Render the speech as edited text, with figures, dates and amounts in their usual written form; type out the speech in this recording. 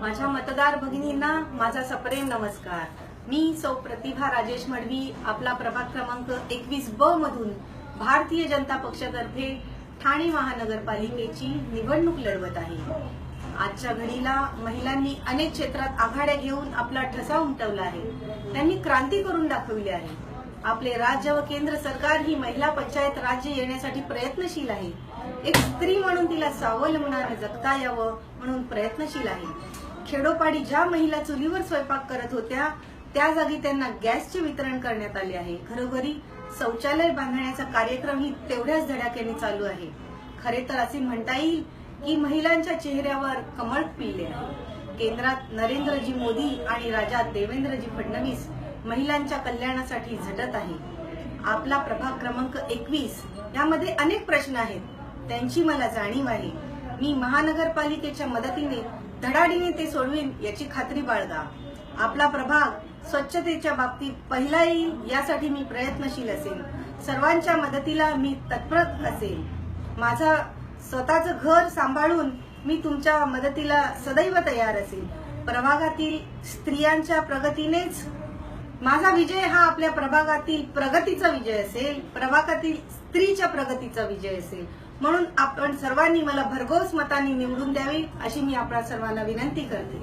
माझ्या मतदार भगिनींना माझा सप्रेम नमस्कार। मी सौ प्रतिभा राजेश मडवी आपला प्रभाग क्रमांक 21 ब मधून भारतीय जनता पक्षातर्फे ठाणे महानगरपालिकेची निवडणूक लढवत आहे। आजच्या घडीला महिलांनी अनेक क्षेत्रात आघाड्या घेऊन आपला ठसा उमटवला आहे। त्यांनी क्रांती करून दाखवली आहे। आपले राज्य व केंद्र सरकार ही महिला पंचायत राज्य येण्यासाठी प्रयत्नशील आहे। एक स्त्री म्हणून तिला स्वावलंबनाने जगता यावं म्हणून प्रयत्नशील आहे। खेडोपाडी ज्या महिला चुलीवर स्वयंपाक करत होत्या त्या जागी त्यांना गॅसचे वितरण करण्यात आले आहे। घरोघरी शौचालय बांधण्याचा कार्यक्रम ही तेवढ्याच धडाक्याने चालू आहे। खरे तर असे म्हणता येईल की महिलांच्या चेहऱ्यावर कमळ फुलले आहे। केंद्रात नरेंद्रजी मोदी आणि राज्यात देवेंद्रजी फडणवीस महिलांच्या कल्याणासाठी झटत आहे। आपला प्रभाग क्रमांक 21 यामध्ये अनेक प्रश्न आहेत, त्यांची मला जाणीव आहे। मी महानगरपालिकेच्या मदतीने धडाडीने ते सोडवीन याची खात्री बाळगा। आपला प्रभाग स्वच्छतेच्या बाबतीत पहिला येईल यासाठी मी प्रयत्नशील असेल। सर्वांच्या मदतीला मी तत्पर असेल। माझा स्वतःचं घर सांभाळून मी तुमच्या मदतीला सदैव तयार असेल। प्रभागातील स्त्रियांच्या प्रगतीनेच माझा विजय हा आपल्या प्रभागातील प्रगतीचा विजय असेल, प्रभागातील स्त्रीच्या प्रगतीचा विजय असेल। म्हणून आपण सर्वांनी मला भरघोस मतांनी निवडून द्यावे अशी मी आपल्या सर्वांना विनंती करते।